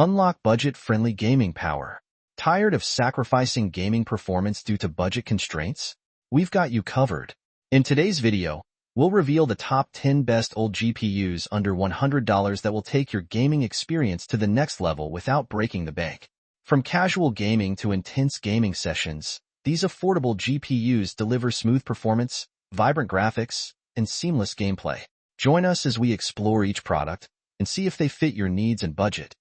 Unlock budget-friendly gaming power. Tired of sacrificing gaming performance due to budget constraints? We've got you covered. In today's video, we'll reveal the top 10 best old GPUs under $100 that will take your gaming experience to the next level without breaking the bank. From casual gaming to intense gaming sessions, these affordable GPUs deliver smooth performance, vibrant graphics, and seamless gameplay. Join us as we explore each product and see if they fit your needs and budget.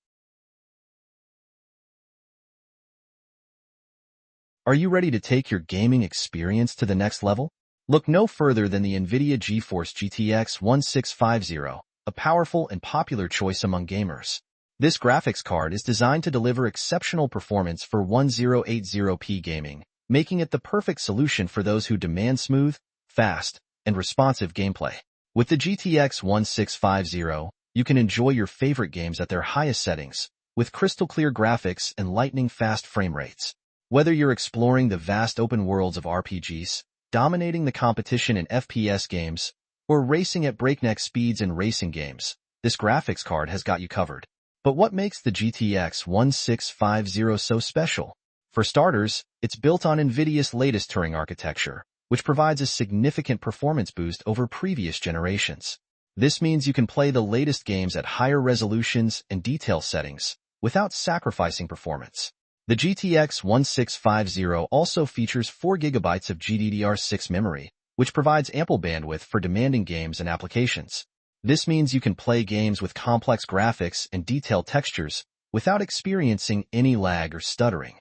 Are you ready to take your gaming experience to the next level? Look no further than the NVIDIA GeForce GTX 1650, a powerful and popular choice among gamers. This graphics card is designed to deliver exceptional performance for 1080p gaming, making it the perfect solution for those who demand smooth, fast, and responsive gameplay. With the GTX 1650, you can enjoy your favorite games at their highest settings, with crystal-clear graphics and lightning-fast frame rates. Whether you're exploring the vast open worlds of RPGs, dominating the competition in FPS games, or racing at breakneck speeds in racing games, this graphics card has got you covered. But what makes the GTX 1650 so special? For starters, it's built on NVIDIA's latest Turing architecture, which provides a significant performance boost over previous generations. This means you can play the latest games at higher resolutions and detail settings without sacrificing performance. The GTX 1650 also features 4 GB of GDDR6 memory, which provides ample bandwidth for demanding games and applications. This means you can play games with complex graphics and detailed textures without experiencing any lag or stuttering.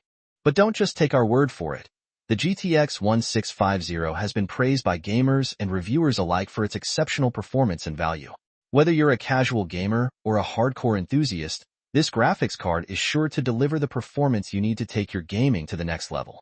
But don't just take our word for it. The GTX 1650 has been praised by gamers and reviewers alike for its exceptional performance and value. Whether you're a casual gamer or a hardcore enthusiast, this graphics card is sure to deliver the performance you need to take your gaming to the next level.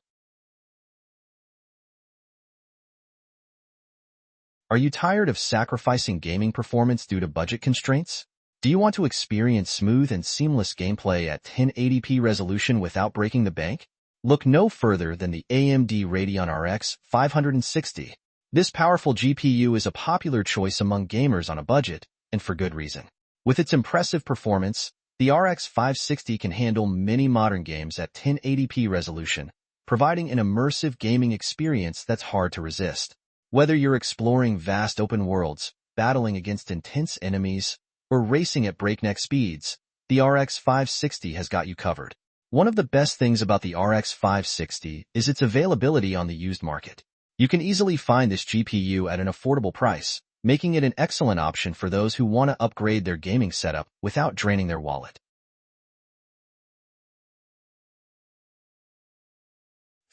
Are you tired of sacrificing gaming performance due to budget constraints? Do you want to experience smooth and seamless gameplay at 1080p resolution without breaking the bank? Look no further than the AMD Radeon RX 560. This powerful GPU is a popular choice among gamers on a budget, and for good reason. With its impressive performance, the RX 560 can handle many modern games at 1080p resolution, providing an immersive gaming experience that's hard to resist. Whether you're exploring vast open worlds, battling against intense enemies, or racing at breakneck speeds, the RX 560 has got you covered. One of the best things about the RX 560 is its availability on the used market. You can easily find this GPU at an affordable price, making it an excellent option for those who want to upgrade their gaming setup without draining their wallet.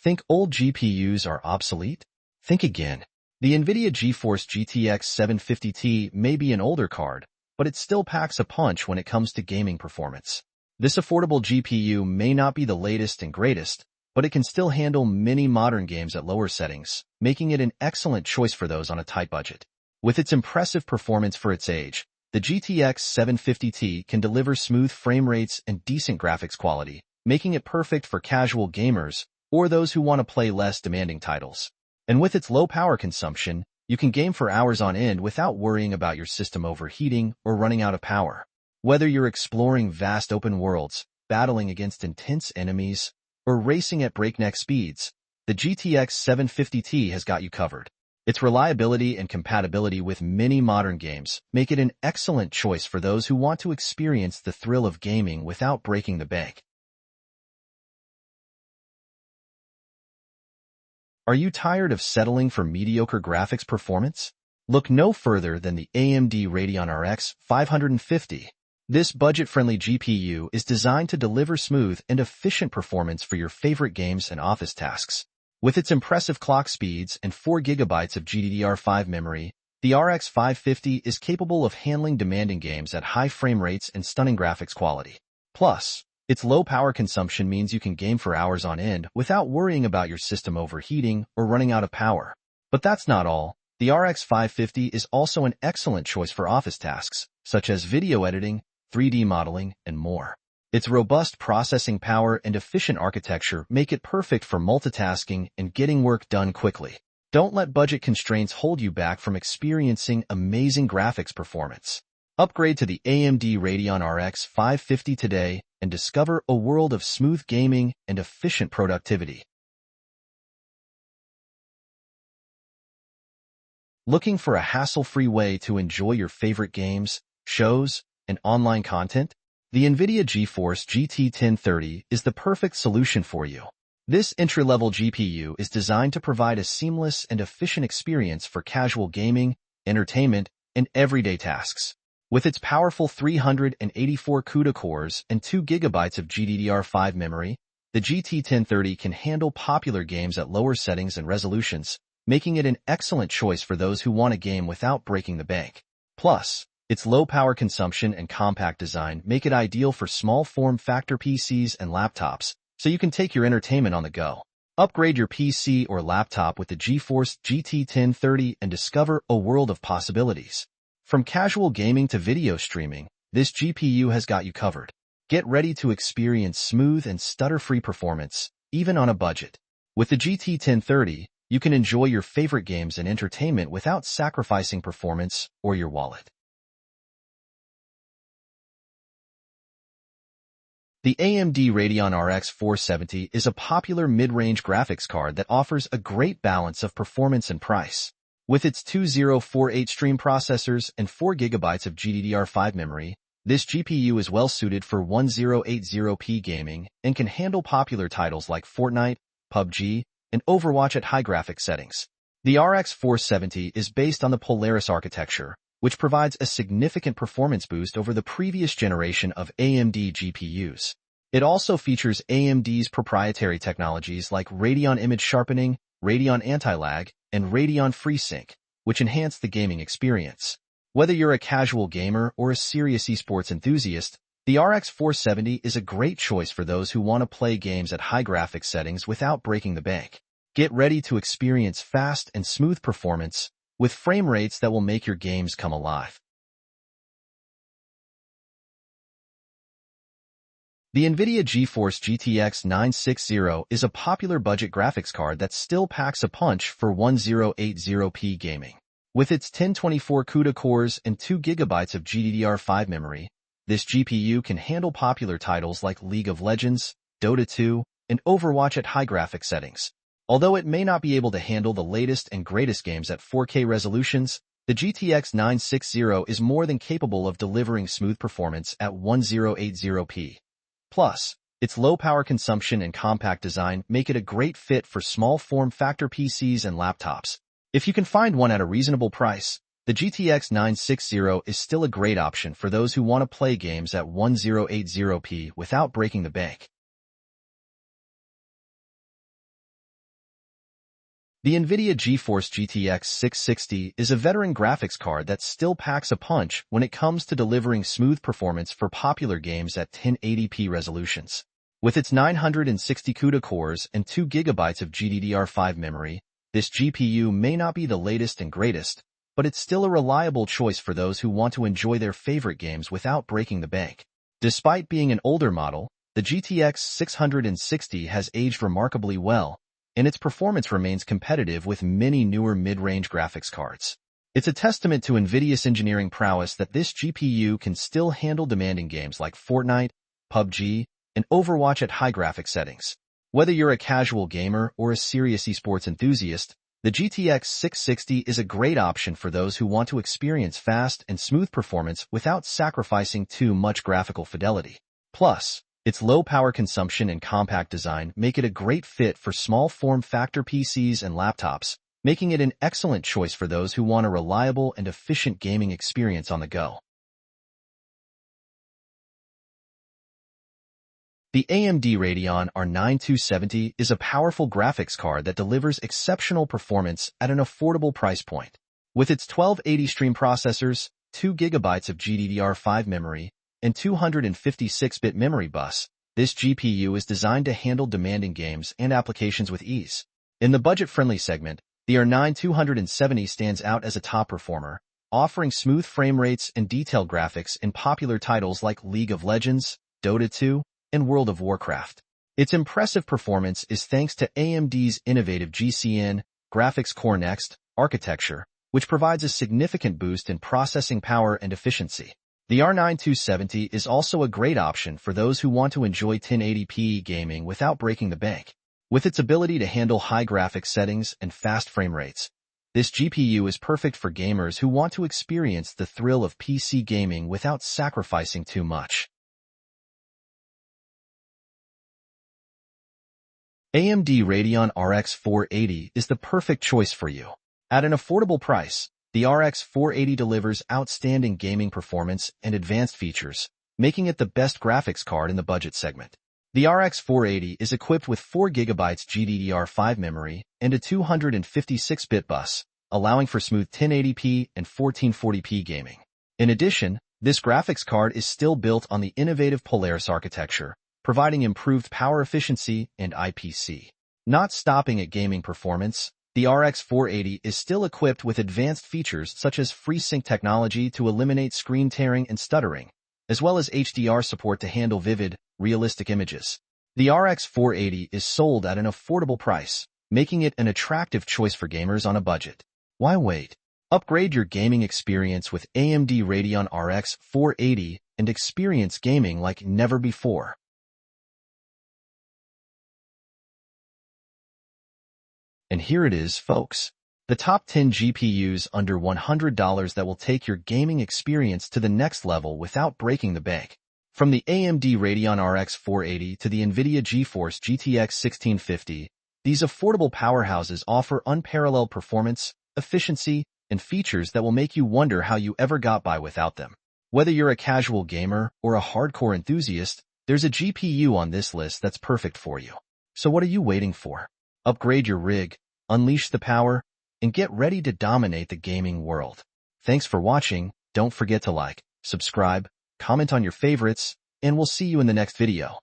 Think old GPUs are obsolete? Think again. The NVIDIA GeForce GTX 750T may be an older card, but it still packs a punch when it comes to gaming performance. This affordable GPU may not be the latest and greatest, but it can still handle many modern games at lower settings, making it an excellent choice for those on a tight budget. With its impressive performance for its age, the GTX 750T can deliver smooth frame rates and decent graphics quality, making it perfect for casual gamers or those who want to play less demanding titles. And with its low power consumption, you can game for hours on end without worrying about your system overheating or running out of power. Whether you're exploring vast open worlds, battling against intense enemies, or racing at breakneck speeds, the GTX 750T has got you covered. Its reliability and compatibility with many modern games make it an excellent choice for those who want to experience the thrill of gaming without breaking the bank. Are you tired of settling for mediocre graphics performance? Look no further than the AMD Radeon RX 550. This budget-friendly GPU is designed to deliver smooth and efficient performance for your favorite games and office tasks. With its impressive clock speeds and 4 GB of GDDR5 memory, the RX 550 is capable of handling demanding games at high frame rates and stunning graphics quality. Plus, its low power consumption means you can game for hours on end without worrying about your system overheating or running out of power. But that's not all. The RX 550 is also an excellent choice for office tasks, such as video editing, 3D modeling, and more. Its robust processing power and efficient architecture make it perfect for multitasking and getting work done quickly. Don't let budget constraints hold you back from experiencing amazing graphics performance. Upgrade to the AMD Radeon RX 550 today and discover a world of smooth gaming and efficient productivity. Looking for a hassle-free way to enjoy your favorite games, shows, and online content? The NVIDIA GeForce GT 1030 is the perfect solution for you. This entry-level GPU is designed to provide a seamless and efficient experience for casual gaming, entertainment, and everyday tasks. With its powerful 384 CUDA cores and 2 GB of GDDR5 memory, the GT 1030 can handle popular games at lower settings and resolutions, making it an excellent choice for those who want a game without breaking the bank. Plus, its low power consumption and compact design make it ideal for small form factor PCs and laptops, so you can take your entertainment on the go. Upgrade your PC or laptop with the GeForce GT 1030 and discover a world of possibilities. From casual gaming to video streaming, this GPU has got you covered. Get ready to experience smooth and stutter-free performance, even on a budget. With the GT 1030, you can enjoy your favorite games and entertainment without sacrificing performance or your wallet. The AMD Radeon RX 470 is a popular mid-range graphics card that offers a great balance of performance and price. With its 2048-stream processors and 4 GB of GDDR5 memory, this GPU is well-suited for 1080p gaming and can handle popular titles like Fortnite, PUBG, and Overwatch at high graphics settings. The RX 470 is based on the Polaris architecture, which provides a significant performance boost over the previous generation of AMD GPUs. It also features AMD's proprietary technologies like Radeon Image Sharpening, Radeon Anti-Lag, and Radeon FreeSync, which enhance the gaming experience. Whether you're a casual gamer or a serious esports enthusiast, the RX 470 is a great choice for those who want to play games at high graphics settings without breaking the bank. Get ready to experience fast and smooth performance with frame rates that will make your games come alive. The NVIDIA GeForce GTX 960 is a popular budget graphics card that still packs a punch for 1080p gaming. With its 1024 CUDA cores and 2 GB of GDDR5 memory, this GPU can handle popular titles like League of Legends, Dota 2, and Overwatch at high graphics settings. Although it may not be able to handle the latest and greatest games at 4K resolutions, the GTX 960 is more than capable of delivering smooth performance at 1080p. Plus, its low power consumption and compact design make it a great fit for small form factor PCs and laptops. If you can find one at a reasonable price, the GTX 960 is still a great option for those who want to play games at 1080p without breaking the bank. The NVIDIA GeForce GTX 660 is a veteran graphics card that still packs a punch when it comes to delivering smooth performance for popular games at 1080p resolutions. With its 960 CUDA cores and 2 GB of GDDR5 memory, this GPU may not be the latest and greatest, but it's still a reliable choice for those who want to enjoy their favorite games without breaking the bank. Despite being an older model, the GTX 660 has aged remarkably well, and its performance remains competitive with many newer mid-range graphics cards. It's a testament to NVIDIA's engineering prowess that this GPU can still handle demanding games like Fortnite, PUBG, and Overwatch at high graphics settings. Whether you're a casual gamer or a serious esports enthusiast, the GTX 660 is a great option for those who want to experience fast and smooth performance without sacrificing too much graphical fidelity. Plus, its low power consumption and compact design make it a great fit for small form factor PCs and laptops, making it an excellent choice for those who want a reliable and efficient gaming experience on the go. The AMD Radeon R9 270 is a powerful graphics card that delivers exceptional performance at an affordable price point. With its 1280 stream processors, 2 GB of GDDR5 memory, and 256-bit memory bus, this GPU is designed to handle demanding games and applications with ease. In the budget-friendly segment, the R9 270 stands out as a top performer, offering smooth frame rates and detailed graphics in popular titles like League of Legends, Dota 2, and World of Warcraft. Its impressive performance is thanks to AMD's innovative GCN, Graphics Core Next, architecture, which provides a significant boost in processing power and efficiency. The R9 270 is also a great option for those who want to enjoy 1080p gaming without breaking the bank. With its ability to handle high graphics settings and fast frame rates, this GPU is perfect for gamers who want to experience the thrill of PC gaming without sacrificing too much. AMD Radeon RX 480 is the perfect choice for you. At an affordable price, the RX 480 delivers outstanding gaming performance and advanced features, making it the best graphics card in the budget segment. The RX 480 is equipped with 4GB GDDR5 memory and a 256-bit bus, allowing for smooth 1080p and 1440p gaming. In addition, this graphics card is still built on the innovative Polaris architecture, providing improved power efficiency and IPC. Not stopping at gaming performance, the RX 480 is still equipped with advanced features such as FreeSync technology to eliminate screen tearing and stuttering, as well as HDR support to handle vivid, realistic images. The RX 480 is sold at an affordable price, making it an attractive choice for gamers on a budget. Why wait? Upgrade your gaming experience with AMD Radeon RX 480 and experience gaming like never before. And here it is, folks. The top 10 GPUs under $100 that will take your gaming experience to the next level without breaking the bank. From the AMD Radeon RX 480 to the NVIDIA GeForce GTX 1650, these affordable powerhouses offer unparalleled performance, efficiency, and features that will make you wonder how you ever got by without them. Whether you're a casual gamer or a hardcore enthusiast, there's a GPU on this list that's perfect for you. So what are you waiting for? Upgrade your rig, unleash the power, and get ready to dominate the gaming world. Thanks for watching. Don't forget to like, subscribe, comment on your favorites, and we'll see you in the next video.